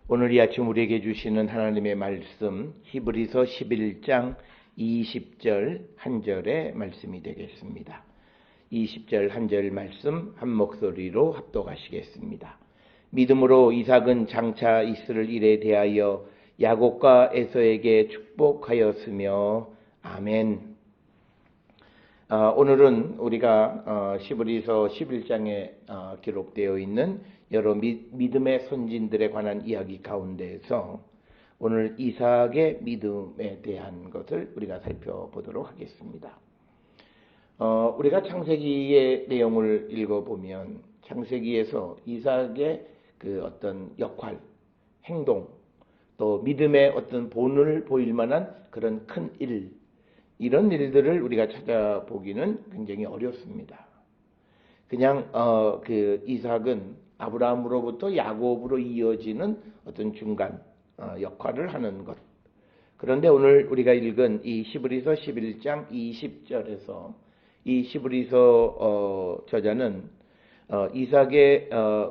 오늘 이 아침 우리에게 주시는 하나님의 말씀 히브리서 11장 20절 한 절의 말씀이 되겠습니다. 20절 한 절 말씀 한 목소리로 합독하시겠습니다. 믿음으로 이삭은 장차 있을 일에 대하여 야곱과 에서에게 축복하였으며 아멘. 오늘은 우리가 히브리서 11장에 기록되어 있는 여러 믿음의 선진들에 관한 이야기 가운데에서 오늘 이삭의 믿음에 대한 것을 우리가 살펴보도록 하겠습니다. 우리가 창세기의 내용을 읽어보면 창세기에서 이삭의 그 어떤 역할, 행동, 또 믿음의 어떤 본을 보일 만한 그런 큰 일, 이런 일들을 우리가 찾아보기는 굉장히 어렵습니다. 그냥 그 이삭은 아브라함으로부터 야곱으로 이어지는 어떤 중간 역할을 하는 것. 그런데 오늘 우리가 읽은 이 히브리서 11장 20절에서 이 히브리서 저자는 이삭의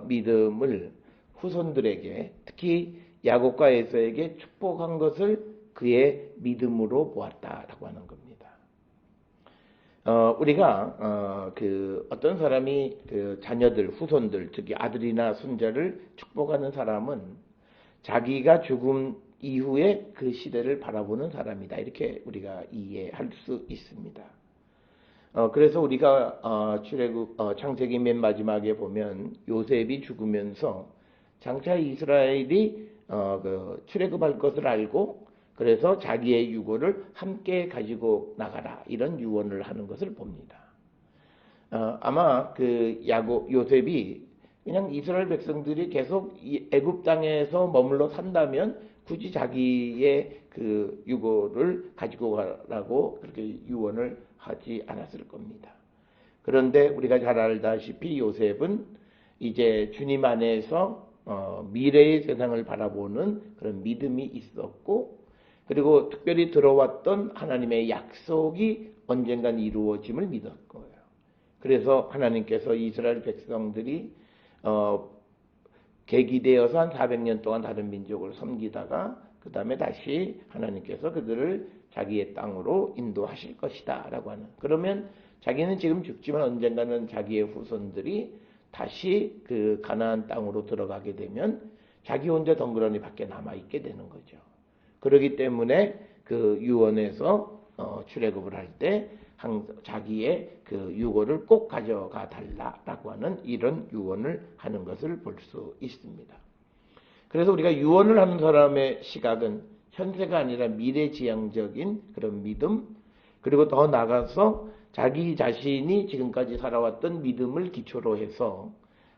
믿음을 후손들에게, 특히 야곱과 에서에게 축복한 것을 그의 믿음으로 보았다라고 하는 겁니다. 우리가 그 어떤 사람이 그 자녀들, 후손들, 특히 아들이나 손자를 축복하는 사람은 자기가 죽음 이후에 그 시대를 바라보는 사람이다. 이렇게 우리가 이해할 수 있습니다. 그래서 우리가 창세기 맨 마지막에 보면 요셉이 죽으면서 장차 이스라엘이 그 출애굽할 것을 알고 그래서 자기의 유고를 함께 가지고 나가라, 이런 유언을 하는 것을 봅니다. 아마 그 요셉이 그냥 이스라엘 백성들이 계속 애굽 땅에서 머물러 산다면 굳이 자기의 그 유고를 가지고 가라고 그렇게 유언을 하지 않았을 겁니다. 그런데 우리가 잘 알다시피 요셉은 이제 주님 안에서 미래의 세상을 바라보는 그런 믿음이 있었고, 그리고 특별히 들어왔던 하나님의 약속이 언젠간 이루어짐을 믿었을 거예요. 그래서 하나님께서 이스라엘 백성들이 객이되어서 한 400년 동안 다른 민족을 섬기다가 그 다음에 다시 하나님께서 그들을 자기의 땅으로 인도하실 것이다 라고 하는, 그러면 자기는 지금 죽지만 언젠가는 자기의 후손들이 다시 그 가나안 땅으로 들어가게 되면 자기 혼자 덩그러니 밖에 남아있게 되는 거죠. 그렇기 때문에 그 유언에서 출애굽을 할 때 자기의 그 유고를 꼭 가져가 달라라고 하는 이런 유언을 하는 것을 볼 수 있습니다. 그래서 우리가 유언을 하는 사람의 시각은 현세가 아니라 미래지향적인 그런 믿음, 그리고 더 나아가서 자기 자신이 지금까지 살아왔던 믿음을 기초로 해서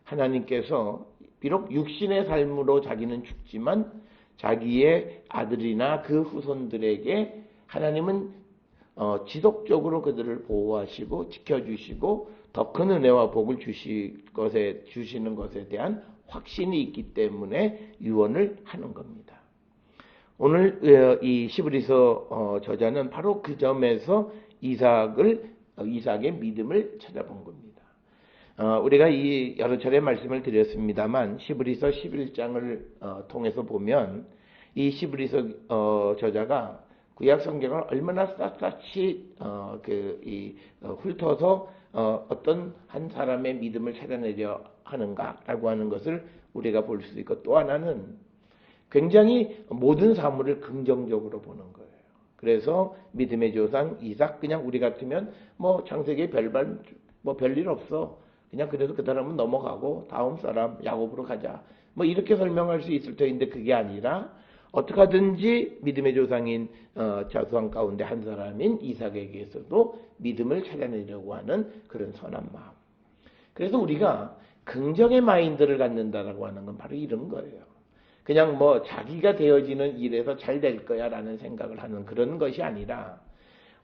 하나님께서 비록 육신의 삶으로 자기는 죽지만 자기의 아들이나 그 후손들에게 하나님은 지속적으로 그들을 보호하시고 지켜주시고 더 큰 은혜와 복을 주시는 것에 대한 확신이 있기 때문에 유언을 하는 겁니다. 오늘 이 히브리서 저자는 바로 그 점에서 이삭의 믿음을 찾아본 겁니다. 우리가 여러 차례 말씀을 드렸습니다만 히브리서 11장을 통해서 보면 이 히브리서 저자가 구약 성경을 얼마나 샅샅이 훑어서 어떤 한 사람의 믿음을 찾아내려 하는가라고 하는 것을 우리가 볼 수 있고, 또 하나는 굉장히 모든 사물을 긍정적으로 보는 거예요. 그래서 믿음의 조상 이삭, 그냥 우리 같으면 뭐 창세기에 별일 없어, 그냥 그래도 그 사람은 넘어가고 다음 사람 야곱으로 가자, 뭐 이렇게 설명할 수 있을 터인데 그게 아니라 어떻게 하든지 믿음의 조상인 자손 가운데 한 사람인 이삭에게서도 믿음을 찾아내려고 하는 그런 선한 마음. 그래서 우리가 긍정의 마인드를 갖는다라고 하는 건 바로 이런 거예요. 그냥 뭐 자기가 되어지는 일에서 잘 될 거야 라는 생각을 하는 그런 것이 아니라,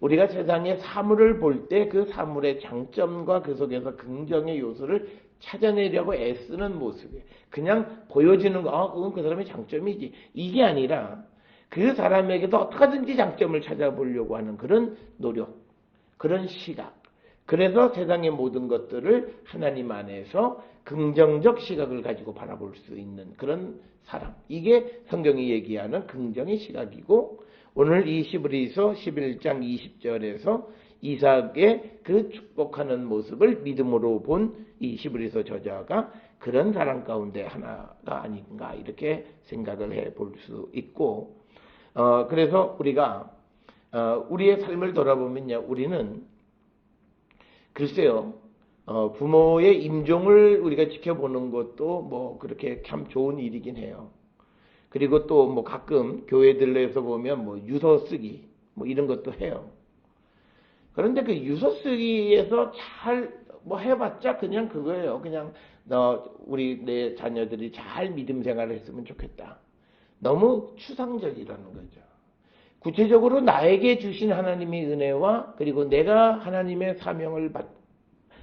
우리가 세상의 사물을 볼 때 그 사물의 장점과 그 속에서 긍정의 요소를 찾아내려고 애쓰는 모습이에요. 그냥 보여지는 거, 그건 그 사람의 장점이지, 이게 아니라 그 사람에게도 어떻게든지 장점을 찾아보려고 하는 그런 노력, 그런 시각, 그래서 세상의 모든 것들을 하나님 안에서 긍정적 시각을 가지고 바라볼 수 있는 그런 사람. 이게 성경이 얘기하는 긍정의 시각이고, 오늘 이 시브리서 11장 20절에서 이삭의 그 축복하는 모습을 믿음으로 본 이 시브리서 저자가 그런 사람 가운데 하나가 아닌가 이렇게 생각을 해볼 수 있고, 그래서 우리가 우리의 삶을 돌아보면요, 우리는 글쎄요, 부모의 임종을 우리가 지켜보는 것도 뭐 그렇게 참 좋은 일이긴 해요. 그리고 또 뭐 가끔 교회들에서 보면 뭐 유서 쓰기 뭐 이런 것도 해요. 그런데 그 유서 쓰기에서 잘 뭐 해봤자 그냥 그거예요. 그냥 우리 내 자녀들이 잘 믿음 생활을 했으면 좋겠다. 너무 추상적이라는 거죠. 구체적으로 나에게 주신 하나님의 은혜와 그리고 내가 하나님의 사명을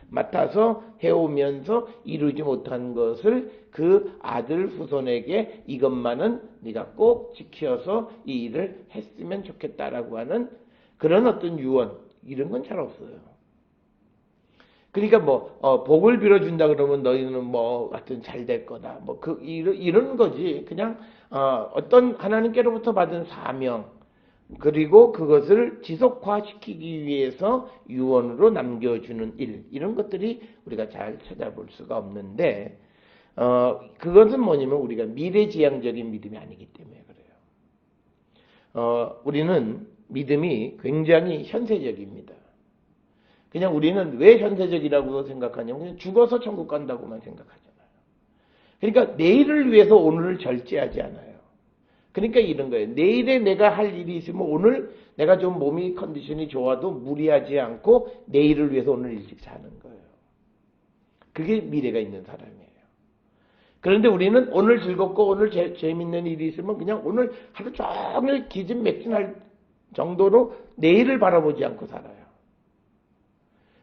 맡아서 해오면서 이루지 못한 것을 그 아들 후손에게 이것만은 네가 꼭 지켜서 이 일을 했으면 좋겠다라고 하는 그런 어떤 유언, 이런 건 잘 없어요. 그러니까 뭐 복을 빌어준다 그러면 너희는 뭐 하여튼 잘 될 거다. 뭐 이런 거지. 그냥 어떤 하나님께로부터 받은 사명, 그리고 그것을 지속화시키기 위해서 유언으로 남겨주는 일, 이런 것들이 우리가 잘 찾아볼 수가 없는데, 그것은 뭐냐면 우리가 미래지향적인 믿음이 아니기 때문에 그래요. 우리는 믿음이 굉장히 현세적입니다. 그냥 우리는 왜 현세적이라고 생각하냐면 그냥 죽어서 천국 간다고만 생각하잖아요. 그러니까 내일을 위해서 오늘을 절제하지 않아요. 그러니까 이런 거예요. 내일에 내가 할 일이 있으면 오늘 내가 좀 몸이 컨디션이 좋아도 무리하지 않고 내일을 위해서 오늘 일찍 사는 거예요. 그게 미래가 있는 사람이에요. 그런데 우리는 오늘 즐겁고 오늘 재밌는 일이 있으면 그냥 오늘 하루 종일 기진맥진할 정도로 내일을 바라보지 않고 살아요.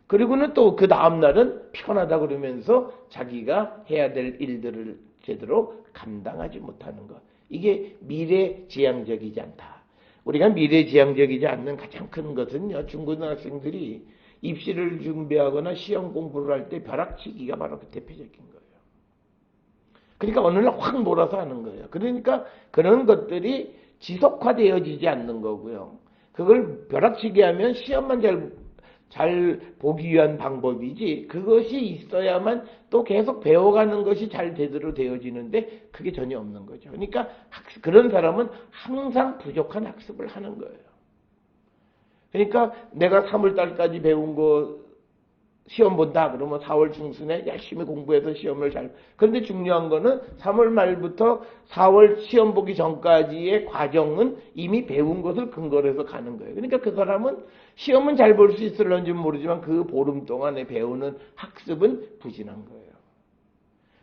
그리고는 또 그 다음날은 피곤하다 그러면서 자기가 해야 될 일들을 제대로 감당하지 못하는 것. 이게 미래지향적이지 않다. 우리가 미래지향적이지 않는 가장 큰 것은요, 중고등학생들이 입시를 준비하거나 시험 공부를 할 때 벼락치기가 바로 그 대표적인 거예요. 그러니까 어느 날 확 몰아서 하는 거예요. 그러니까 그런 것들이 지속화되어지지 않는 거고요. 그걸 벼락치기 하면 시험만 잘 보기 위한 방법이지, 그것이 있어야만 또 계속 배워가는 것이 잘 제대로 되어지는데 그게 전혀 없는 거죠. 그러니까 그런 사람은 항상 부족한 학습을 하는 거예요. 그러니까 내가 3월달까지 배운 거 시험 본다 그러면 4월 중순에 열심히 공부해서 시험을 그런데 중요한 거는 3월 말부터 4월 시험 보기 전까지의 과정은 이미 배운 것을 근거로 해서 가는 거예요. 그러니까 그 사람은 시험은 잘 볼 수 있을런지 모르지만 그 보름 동안에 배우는 학습은 부진한 거예요.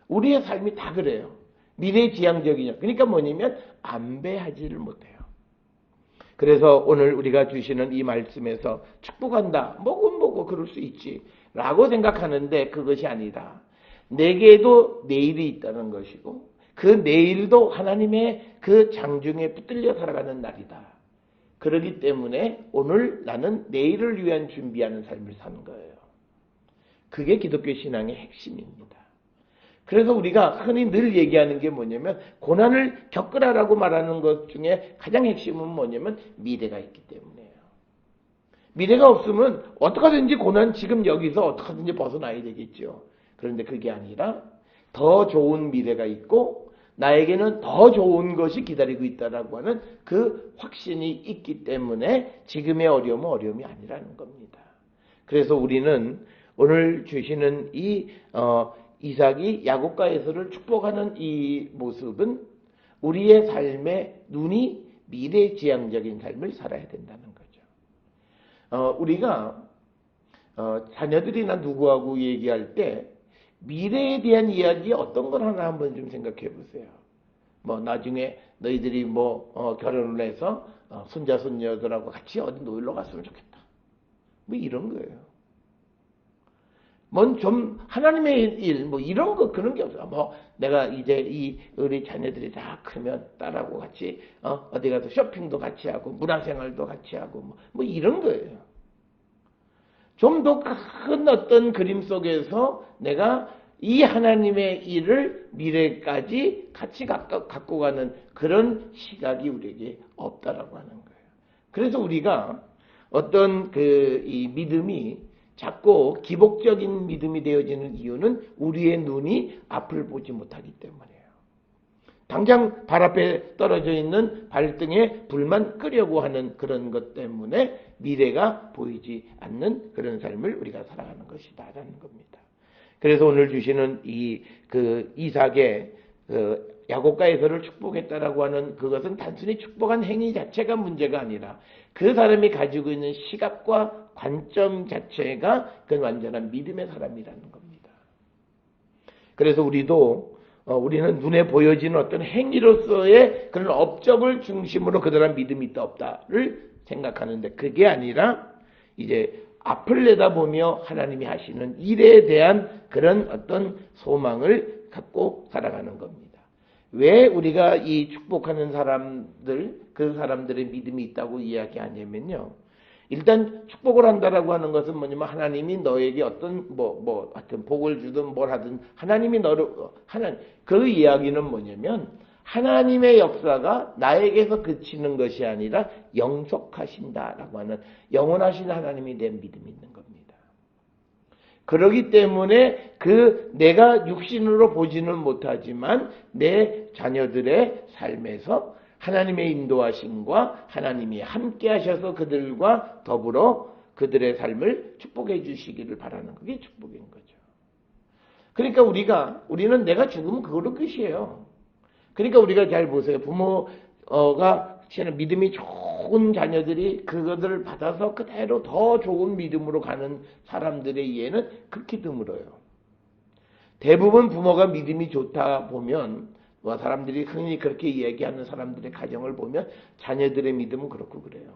우리의 삶이 다 그래요. 미래지향적이냐. 그러니까 뭐냐면 안배하지를 못해요. 그래서 오늘 우리가 주시는 이 말씀에서 축복한다. 뭐고 그럴 수 있지. 라고 생각하는데 그것이 아니라 내게도 내일이 있다는 것이고 그 내일도 하나님의 그 장중에 붙들려 살아가는 날이다. 그렇기 때문에 오늘 나는 내일을 위한 준비하는 삶을 사는 거예요. 그게 기독교 신앙의 핵심입니다. 그래서 우리가 흔히 늘 얘기하는 게 뭐냐면 고난을 겪으라라고 말하는 것 중에 가장 핵심은 뭐냐면 미래가 있기 때문이에요. 미래가 없으면 어떻게든지 고난 지금 여기서 어떻게든지 벗어나야 되겠죠. 그런데 그게 아니라 더 좋은 미래가 있고 나에게는 더 좋은 것이 기다리고 있다라고 하는 그 확신이 있기 때문에 지금의 어려움은 어려움이 아니라는 겁니다. 그래서 우리는 오늘 주시는 이 이삭이 야곱과 에서를 축복하는 이 모습은 우리의 삶의 눈이 미래지향적인 삶을 살아야 된다는 거죠. 우리가 자녀들이나 누구하고 얘기할 때 미래에 대한 이야기 어떤 걸 하나 한번 좀 생각해 보세요. 뭐 나중에 너희들이 뭐 결혼을 해서 손자 손녀들하고 같이 어디 놀러 갔으면 좋겠다. 뭐 이런 거예요. 뭔 좀 하나님의 일 뭐 이런 거 그런 게 없어. 뭐 내가 이제 우리 자녀들이 다 크면 딸하고 같이 어디 가서 쇼핑도 같이 하고 문화생활도 같이 하고 뭐 이런 거예요. 좀 더 큰 어떤 그림 속에서 내가 이 하나님의 일을 미래까지 같이 갖고 가는 그런 시각이 우리에게 없다라고 하는 거예요. 그래서 우리가 어떤 이 믿음이 자꾸 기복적인 믿음이 되어지는 이유는 우리의 눈이 앞을 보지 못하기 때문이에요. 당장 발 앞에 떨어져 있는 발등에 불만 끄려고 하는 그런 것 때문에 미래가 보이지 않는 그런 삶을 우리가 살아가는 것이다라는 겁니다. 그래서 오늘 주시는 이삭의 야곱과에서를 축복했다라고 하는 그것은 단순히 축복한 행위 자체가 문제가 아니라 그 사람이 가지고 있는 시각과 관점 자체가 그 완전한 믿음의 사람이라는 겁니다. 그래서 우리는 눈에 보여지는 어떤 행위로서의 그런 업적을 중심으로 그들한 믿음이 있다 없다를 생각하는데 그게 아니라 이제 앞을 내다보며 하나님이 하시는 일에 대한 그런 어떤 소망을 갖고 살아가는 겁니다. 왜 우리가 이 축복하는 사람들, 그 사람들의 믿음이 있다고 이야기하냐면요. 일단 축복을 한다라고 하는 것은 뭐냐면 하나님이 너에게 어떤 하여튼 복을 주든 뭘 하든 하나님이 그 이야기는 뭐냐면 하나님의 역사가 나에게서 그치는 것이 아니라 영속하신다라고 하는 영원하신 하나님이 된 믿음이 있는 겁니다. 그렇기 때문에 내가 육신으로 보지는 못하지만 내 자녀들의 삶에서 하나님의 인도하심과 하나님이 함께 하셔서 그들과 더불어 그들의 삶을 축복해 주시기를 바라는 그게 축복인 거죠. 그러니까 우리는 내가 죽으면 그걸로 끝이에요. 그러니까 우리가 잘 보세요. 부모가 믿음이 좋은 자녀들이 그것들을 받아서 그대로 더 좋은 믿음으로 가는 사람들의 예는 극히 드물어요. 대부분 부모가 믿음이 좋다 보면 사람들이 흔히 그렇게 얘기하는 사람들의 가정을 보면 자녀들의 믿음은 그렇고 그래요.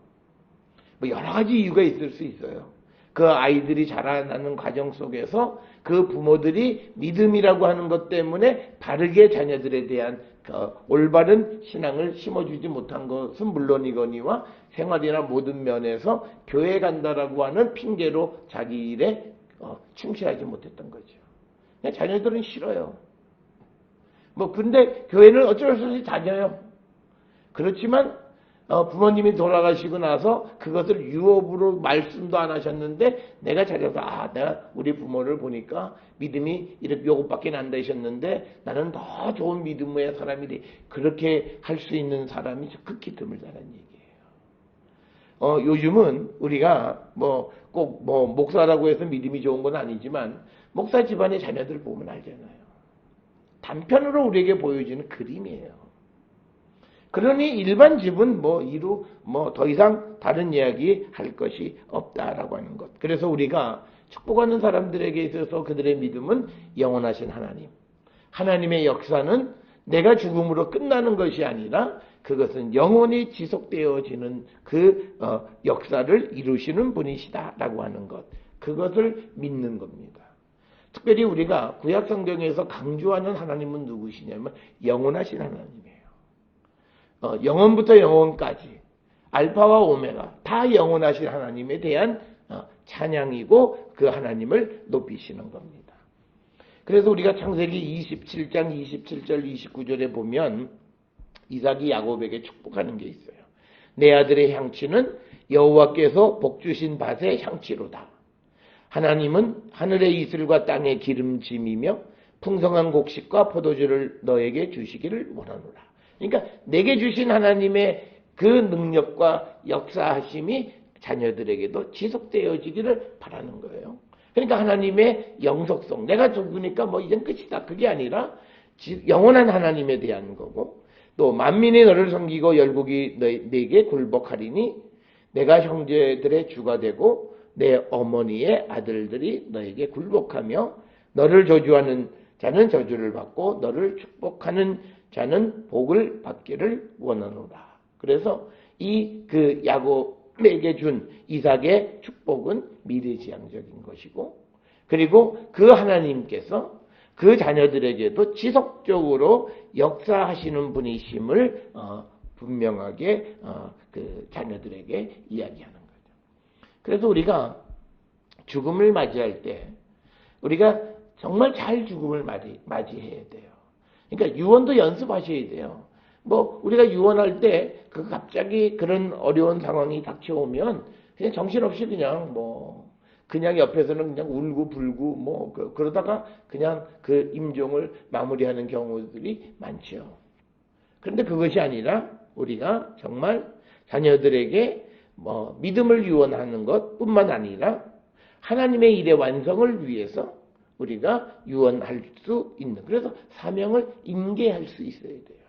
여러 가지 이유가 있을 수 있어요. 그 아이들이 자라나는 과정 속에서 그 부모들이 믿음이라고 하는 것 때문에 바르게 자녀들에 대한 올바른 신앙을 심어주지 못한 것은 물론이거니와 생활이나 모든 면에서 교회 간다라고 하는 핑계로 자기 일에 충실하지 못했던 거죠. 자녀들은 싫어요. 근데 교회는 어쩔 수 없이 다녀요. 그렇지만 부모님이 돌아가시고 나서 그것을 유업으로 말씀도 안 하셨는데 내가 찾아서 내가 우리 부모를 보니까 믿음이 이렇게 요것밖에 안 되셨는데 나는 더 좋은 믿음의 사람이 돼. 그렇게 할 수 있는 사람이 극히 드물다는 얘기예요. 요즘은 우리가 꼭 목사라고 해서 믿음이 좋은 건 아니지만 목사 집안의 자녀들 보면 알잖아요. 단편으로 우리에게 보여지는 그림이에요. 그러니 일반 집은 더 이상 다른 이야기 할 것이 없다라고 하는 것. 그래서 우리가 축복하는 사람들에게 있어서 그들의 믿음은 영원하신 하나님의 역사는 내가 죽음으로 끝나는 것이 아니라 그것은 영원히 지속되어지는 역사를 이루시는 분이시다라고 하는 것. 그것을 믿는 겁니다. 특별히 우리가 구약 성경에서 강조하는 하나님은 누구시냐면 영원하신 하나님이에요. 영원부터 영원까지 알파와 오메가 다 영원하신 하나님에 대한 찬양이고 그 하나님을 높이시는 겁니다. 그래서 우리가 창세기 27장 27절 29절에 보면 이삭이 야곱에게 축복하는 게 있어요. 내 아들의 향취는 여호와께서 복주신 밭의 향취로다. 하나님은 하늘의 이슬과 땅의 기름짐이며 풍성한 곡식과 포도주를 너에게 주시기를 원하노라. 그러니까 내게 주신 하나님의 그 능력과 역사하심이 자녀들에게도 지속되어지기를 바라는 거예요. 그러니까 하나님의 영속성, 내가 죽으니까 이젠 끝이다. 그게 아니라 영원한 하나님에 대한 거고 또 만민이 너를 섬기고 열국이 내게 굴복하리니 내가 형제들의 주가 되고 내 어머니의 아들들이 너에게 굴복하며 너를 저주하는 자는 저주를 받고 너를 축복하는 자는 복을 받기를 원하노라. 그래서 야곱에게 준 이삭의 축복은 미래지향적인 것이고 그리고 그 하나님께서 그 자녀들에게도 지속적으로 역사하시는 분이심을 분명하게 그 자녀들에게 이야기하는 거죠. 그래서 우리가 죽음을 맞이할 때 우리가 정말 잘 죽음을 맞이해야 돼요. 그러니까 유언도 연습하셔야 돼요. 뭐 우리가 유언할 때 그 갑자기 그런 어려운 상황이 닥쳐오면 그냥 정신없이 그냥 옆에서는 그냥 울고 불고 그러다가 그냥 그 임종을 마무리하는 경우들이 많죠. 그런데 그것이 아니라 우리가 정말 자녀들에게 믿음을 유언하는 것뿐만 아니라 하나님의 일의 완성을 위해서 우리가 유언할 수 있는, 그래서 사명을 인계할 수 있어야 돼요.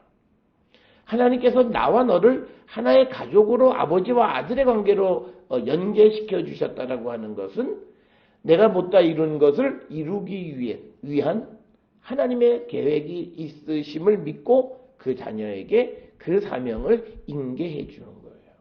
하나님께서 나와 너를 하나의 가족으로 아버지와 아들의 관계로 연계시켜 주셨다라고 하는 것은 내가 못다 이룬 것을 이루기 위한 하나님의 계획이 있으심을 믿고 그 자녀에게 그 사명을 인계해 주는 거예요.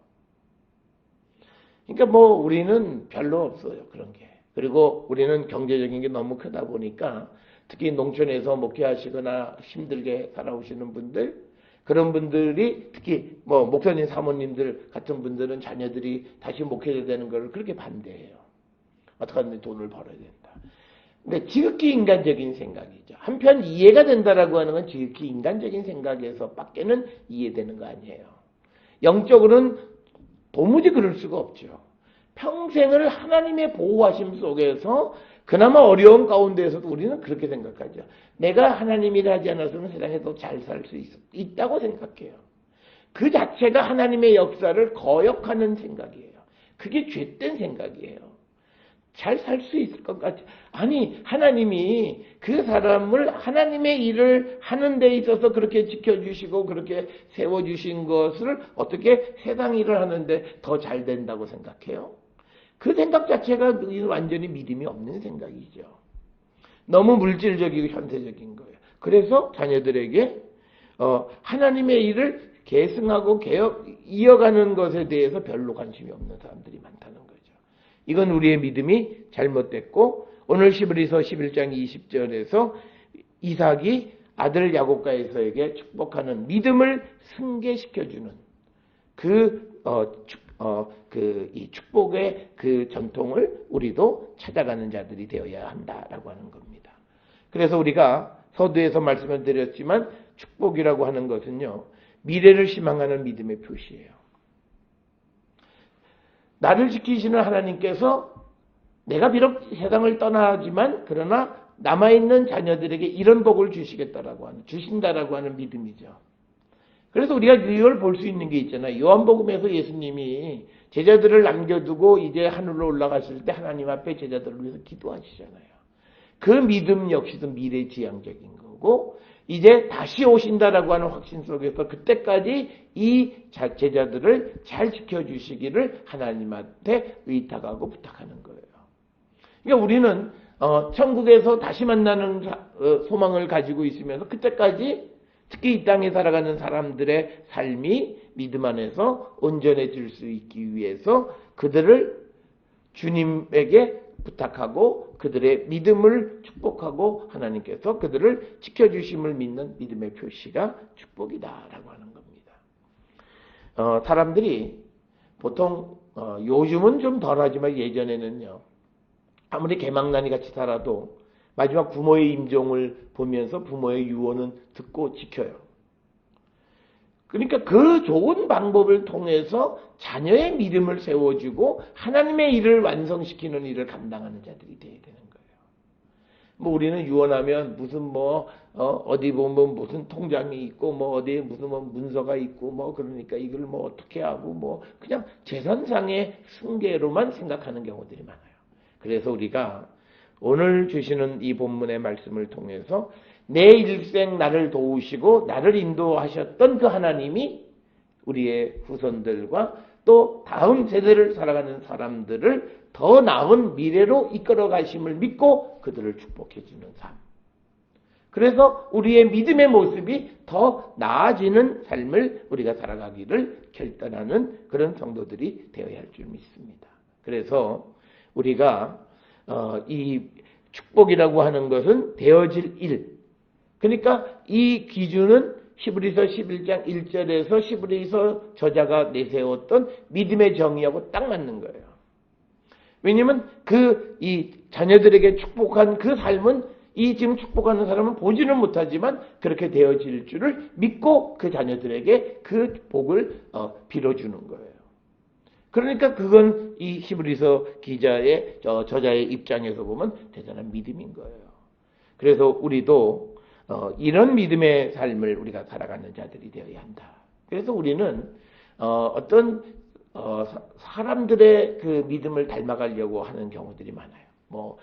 그러니까 우리는 별로 없어요, 그런 게. 그리고 우리는 경제적인 게 너무 크다 보니까 특히 농촌에서 목회하시거나 힘들게 살아오시는 분들, 그런 분들이 특히 목사님 사모님들 같은 분들은 자녀들이 다시 목회자 되는 걸 그렇게 반대해요. 어떻게 하면 돈을 벌어야 된다. 근데 지극히 인간적인 생각이죠. 한편 이해가 된다라고 하는 건 지극히 인간적인 생각에서 밖에는 이해되는 거 아니에요. 영적으로는 도무지 그럴 수가 없죠. 평생을 하나님의 보호하심 속에서 그나마 어려운 가운데에서도 우리는 그렇게 생각하죠. 내가 하나님이 하지 않았으면 세상에서 잘 살 수 있다고 생각해요. 그 자체가 하나님의 역사를 거역하는 생각이에요. 그게 죄된 생각이에요. 잘 살 수 있을 것 같지. 아니, 하나님이 그 사람을 하나님의 일을 하는 데 있어서 그렇게 지켜주시고 그렇게 세워주신 것을 어떻게 세상 일을 하는데 더 잘 된다고 생각해요? 그 생각 자체가 완전히 믿음이 없는 생각이죠. 너무 물질적이고 현세적인 거예요. 그래서 자녀들에게 하나님의 일을 계승하고 이어가는 것에 대해서 별로 관심이 없는 사람들이 많다는 거죠. 이건 우리의 믿음이 잘못됐고, 오늘 히브리서 11장 20절에서 이삭이 아들 야곱과 에서에게 축복하는 믿음을 승계시켜주는 이 축복의 그 전통을 우리도 찾아가는 자들이 되어야 한다라고 하는 겁니다. 그래서 우리가 서두에서 말씀을 드렸지만 축복이라고 하는 것은요, 미래를 희망하는 믿음의 표시예요. 나를 지키시는 하나님께서 내가 비록 세상을 떠나지만 그러나 남아있는 자녀들에게 이런 복을 주신다라고 하는 믿음이죠. 그래서 우리가 이걸 볼 수 있는 게 있잖아요. 요한복음에서 예수님이 제자들을 남겨두고 이제 하늘로 올라갔을 때 하나님 앞에 제자들을 위해서 기도하시잖아요. 그 믿음 역시도 미래지향적인 거고, 이제 다시 오신다라고 하는 확신 속에서 그때까지 이 제자들을 잘 지켜주시기를 하나님한테 의탁하고 부탁하는 거예요. 그러니까 우리는 천국에서 다시 만나는 소망을 가지고 있으면서 그때까지 특히 이 땅에 살아가는 사람들의 삶이 믿음 안에서 온전해질 수 있기 위해서 그들을 주님에게 부탁하고 그들의 믿음을 축복하고 하나님께서 그들을 지켜주심을 믿는 믿음의 표시가 축복이다라고 하는 겁니다. 사람들이 보통 요즘은 좀 덜하지만 예전에는요, 아무리 개망난이 같이 살아도 마지막 부모의 임종을 보면서 부모의 유언은 듣고 지켜요. 그러니까 그 좋은 방법을 통해서 자녀의 믿음을 세워주고 하나님의 일을 완성시키는 일을 감당하는 자들이 되어야 되는 거예요. 우리는 유언하면 무슨 어디 보면 무슨 통장이 있고 어디에 무슨 문서가 있고 그러니까 이걸 어떻게 하고 그냥 재산상의 승계로만 생각하는 경우들이 많아요. 그래서 우리가 오늘 주시는 이 본문의 말씀을 통해서 내 일생 나를 도우시고 나를 인도하셨던 그 하나님이 우리의 후손들과 또 다음 세대를 살아가는 사람들을 더 나은 미래로 이끌어 가심을 믿고 그들을 축복해 주는 삶. 그래서 우리의 믿음의 모습이 더 나아지는 삶을 우리가 살아가기를 결단하는 그런 성도들이 되어야 할 줄 믿습니다. 그래서 우리가 이 축복이라고 하는 것은 되어질 일. 그러니까 이 기준은 히브리서 11장 1절에서 히브리서 저자가 내세웠던 믿음의 정의하고 딱 맞는 거예요. 왜냐면 이 자녀들에게 축복한 그 삶은 이 지금 축복하는 사람은 보지는 못하지만 그렇게 되어질 줄을 믿고 그 자녀들에게 그 복을 빌어주는 거예요. 그러니까 그건 이 히브리서 기자의 저자의 입장에서 보면 대단한 믿음인 거예요. 그래서 우리도 이런 믿음의 삶을 우리가 살아가는 자들이 되어야 한다. 그래서 우리는 어떤 사람들의 그 믿음을 닮아가려고 하는 경우들이 많아요.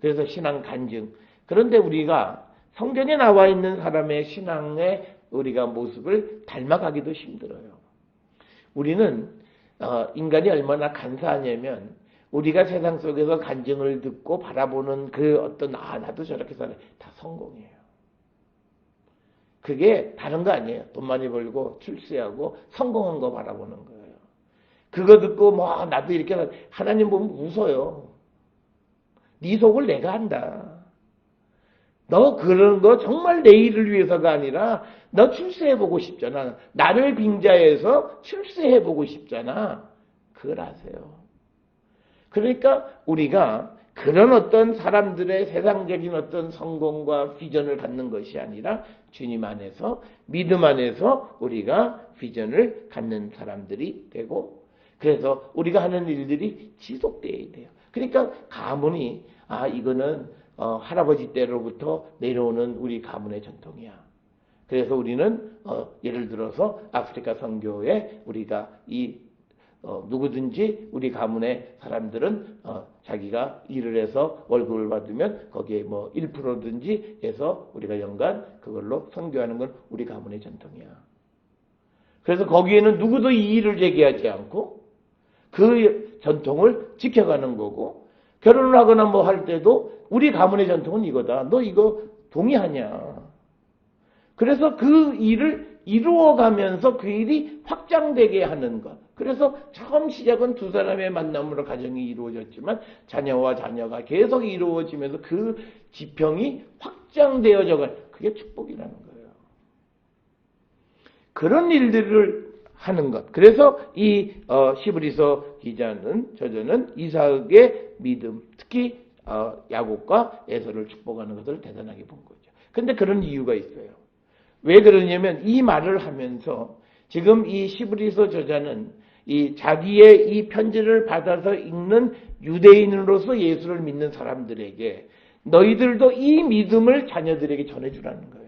그래서 신앙 간증. 그런데 우리가 성경에 나와 있는 사람의 신앙의 우리가 모습을 닮아가기도 힘들어요. 우리는 인간이 얼마나 간사하냐면 우리가 세상 속에서 간증을 듣고 바라보는 그 어떤 나도 저렇게 살아 다 성공이에요. 그게 다른 거 아니에요. 돈 많이 벌고 출세하고 성공한 거 바라보는 거예요. 그거 듣고 나도 이렇게 하나님 보면 웃어요. 네 속을 내가 안다. 너 그런 거 정말 내 일을 위해서가 아니라 너 출세해보고 싶잖아. 나를 빙자해서 출세해보고 싶잖아. 그걸 아세요. 그러니까 우리가 그런 어떤 사람들의 세상적인 어떤 성공과 비전을 갖는 것이 아니라 주님 안에서 믿음 안에서 우리가 비전을 갖는 사람들이 되고 그래서 우리가 하는 일들이 지속되어야 돼요. 그러니까 가문이 이거는 할아버지 때로부터 내려오는 우리 가문의 전통이야. 그래서 우리는 예를 들어서 아프리카 선교에 우리가 누구든지 우리 가문의 사람들은 자기가 일을 해서 월급을 받으면 거기에 1%든지 해서 우리가 연간 그걸로 선교하는 건 우리 가문의 전통이야. 그래서 거기에는 누구도 이의를 제기하지 않고 그 전통을 지켜가는 거고 결혼을 하거나 할 때도 우리 가문의 전통은 이거다. 너 이거 동의하냐. 그래서 그 일을 이루어가면서 그 일이 확장되게 하는 것. 그래서 처음 시작은 두 사람의 만남으로 가정이 이루어졌지만 자녀와 자녀가 계속 이루어지면서 그 지평이 확장되어져 가는 그게 축복이라는 거예요. 그런 일들을 하는 것. 그래서 이 히브리서 저자는 이삭의 믿음, 특히 야곱과 에서를 축복하는 것을 대단하게 본 거죠. 근데 그런 이유가 있어요. 왜 그러냐면 이 말을 하면서 지금 이 히브리서 저자는 자기의 이 편지를 받아서 읽는 유대인으로서 예수를 믿는 사람들에게 너희들도 이 믿음을 자녀들에게 전해주라는 거예요.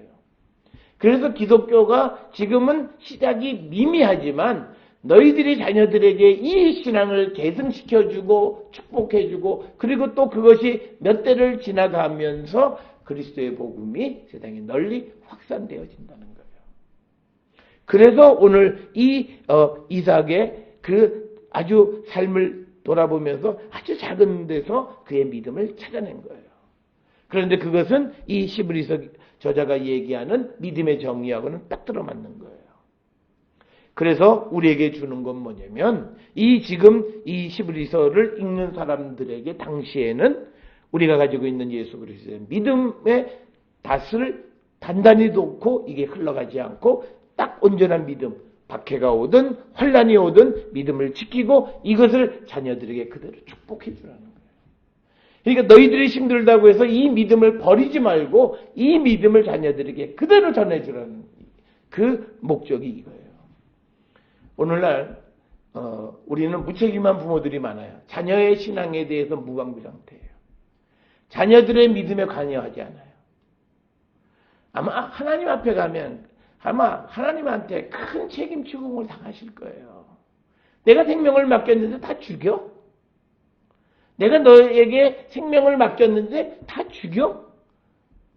그래서 기독교가 지금은 시작이 미미하지만 너희들이 자녀들에게 이 신앙을 계승시켜주고 축복해주고 그리고 또 그것이 몇 대를 지나가면서 그리스도의 복음이 세상에 널리 확산되어진다는 거예요. 그래서 오늘 이삭의 그 아주 삶을 돌아보면서 아주 작은 데서 그의 믿음을 찾아낸 거예요. 그런데 그것은 이 히브리서 저자가 얘기하는 믿음의 정의하고는 딱 들어맞는 거예요. 그래서 우리에게 주는 건 뭐냐면 지금 이 히브리서를 읽는 사람들에게 당시에는 우리가 가지고 있는 예수 그리스도의 믿음의 닷을 단단히 놓고 이게 흘러가지 않고 딱 온전한 믿음, 박해가 오든 환란이 오든 믿음을 지키고 이것을 자녀들에게 그대로 축복해 주라는 거예요. 그러니까 너희들이 힘들다고 해서 이 믿음을 버리지 말고 이 믿음을 자녀들에게 그대로 전해주라는 그 목적이 이거예요. 오늘날 우리는 무책임한 부모들이 많아요. 자녀의 신앙에 대해서 무방비상태예요. 자녀들의 믿음에 관여하지 않아요. 아마 하나님 앞에 가면 아마 하나님한테 큰 책임 추궁을 당하실 거예요. 내가 생명을 맡겼는데 다 죽여? 내가 너에게 생명을 맡겼는데 다 죽여?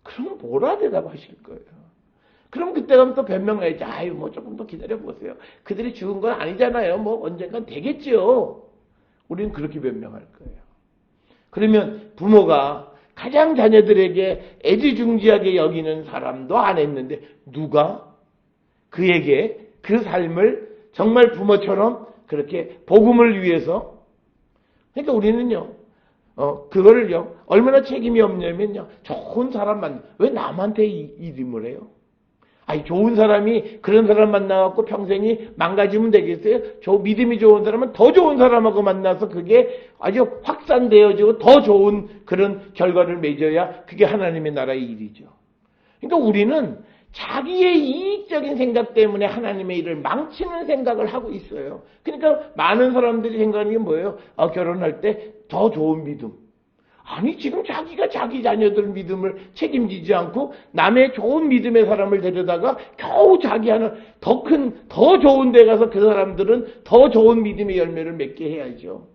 그러면 뭐라 대답하실 거예요? 그럼 그때 가면 또 변명해야지. 조금 더 기다려보세요. 그들이 죽은 건 아니잖아요. 언젠간 되겠지요. 우리는 그렇게 변명할 거예요. 그러면 부모가 가장 자녀들에게 애지중지하게 여기는 사람도 안 했는데 누가 그에게 그 삶을 정말 부모처럼 그렇게 복음을 위해서 그러니까 우리는요 그거를요 얼마나 책임이 없냐면요 좋은 사람만 왜 남한테 이름을 해요? 아니 좋은 사람이 그런 사람 만나갖고 평생이 망가지면 되겠어요? 믿음이 좋은 사람은 더 좋은 사람하고 만나서 그게 아주 확산되어지고 더 좋은 그런 결과를 맺어야 그게 하나님의 나라의 일이죠. 그러니까 우리는 자기의 이익적인 생각 때문에 하나님의 일을 망치는 생각을 하고 있어요. 그러니까 많은 사람들이 생각하는 게 뭐예요? 결혼할 때 더 좋은 믿음. 아니 지금 자기가 자기 자녀들 믿음을 책임지지 않고 남의 좋은 믿음의 사람을 데려다가 겨우 자기 하나 더 큰, 더 좋은 데 가서 그 사람들은 더 좋은 믿음의 열매를 맺게 해야죠.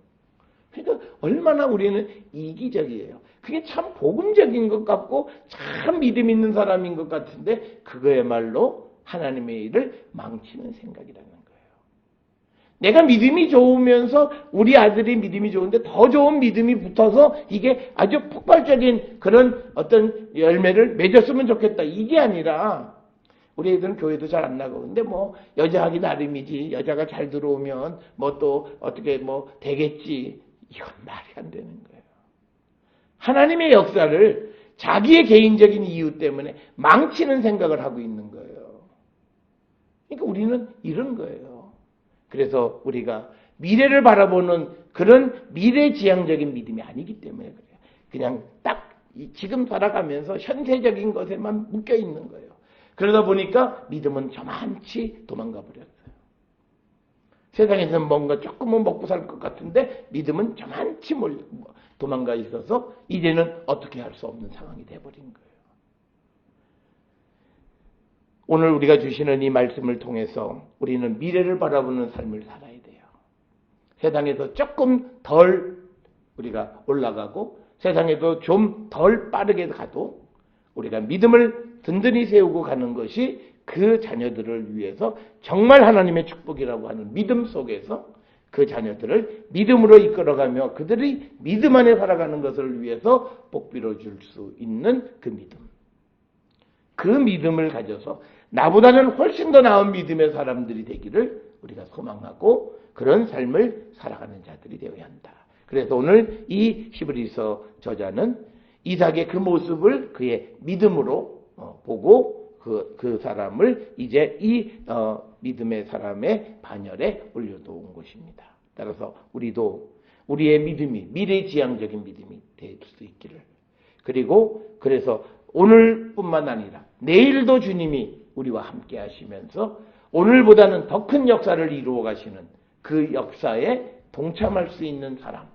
그러니까 얼마나 우리는 이기적이에요. 그게 참 복음적인 것 같고 참 믿음 있는 사람인 것 같은데 그거야말로 하나님의 일을 망치는 생각이라는 거예요. 내가 믿음이 좋으면서 우리 아들이 믿음이 좋은데 더 좋은 믿음이 붙어서 이게 아주 폭발적인 그런 어떤 열매를 맺었으면 좋겠다. 이게 아니라 우리 애들은 교회도 잘 안 나가고 근데 뭐 여자 하기 나름이지 여자가 잘 들어오면 뭐 또 어떻게 뭐 되겠지. 이건 말이 안 되는 거예요. 하나님의 역사를 자기의 개인적인 이유 때문에 망치는 생각을 하고 있는 거예요. 그러니까 우리는 이런 거예요. 그래서 우리가 미래를 바라보는 그런 미래지향적인 믿음이 아니기 때문에 그래요. 그냥 딱 지금 살아가면서 현세적인 것에만 묶여 있는 거예요. 그러다 보니까 믿음은 저만치 도망가 버렸어요. 세상에서는 뭔가 조금은 먹고 살 것 같은데 믿음은 저만치 도망가 있어서 이제는 어떻게 할 수 없는 상황이 돼버린 거예요. 오늘 우리가 주시는 이 말씀을 통해서 우리는 미래를 바라보는 삶을 살아야 돼요. 세상에서 조금 덜 우리가 올라가고 세상에도 좀 덜 빠르게 가도 우리가 믿음을 든든히 세우고 가는 것이 그 자녀들을 위해서 정말 하나님의 축복이라고 하는 믿음 속에서 그 자녀들을 믿음으로 이끌어가며 그들이 믿음 안에 살아가는 것을 위해서 복비로 줄 수 있는 그 믿음. 그 믿음을 가져서 나보다는 훨씬 더 나은 믿음의 사람들이 되기를 우리가 소망하고 그런 삶을 살아가는 자들이 되어야 한다. 그래서 오늘 이 히브리서 저자는 이삭의 그 모습을 그의 믿음으로 보고 그 사람을 이제 이 믿음의 사람의 반열에 올려놓은 것입니다. 따라서 우리도 우리의 믿음이 미래지향적인 믿음이 될 수 있기를 그리고 그래서 오늘뿐만 아니라 내일도 주님이 우리와 함께 하시면서 오늘보다는 더 큰 역사를 이루어 가시는 그 역사에 동참할 수 있는 사람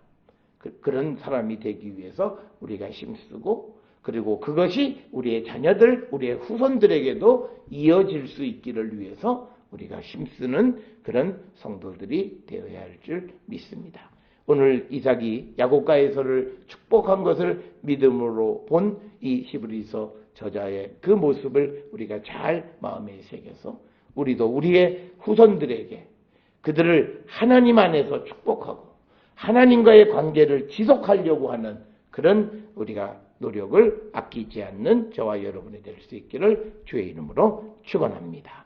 그런 사람이 되기 위해서 우리가 힘쓰고 그리고 그것이 우리의 자녀들, 우리의 후손들에게도 이어질 수 있기를 위해서 우리가 힘쓰는 그런 성도들이 되어야 할 줄 믿습니다. 오늘 이삭이 야곱과에서를 축복한 것을 믿음으로 본 이 히브리서 저자의 그 모습을 우리가 잘 마음에 새겨서 우리도 우리의 후손들에게 그들을 하나님 안에서 축복하고 하나님과의 관계를 지속하려고 하는 그런 우리가 노력을 아끼지 않는 저와 여러분이 될 수 있기를 주의 이름으로 축원합니다.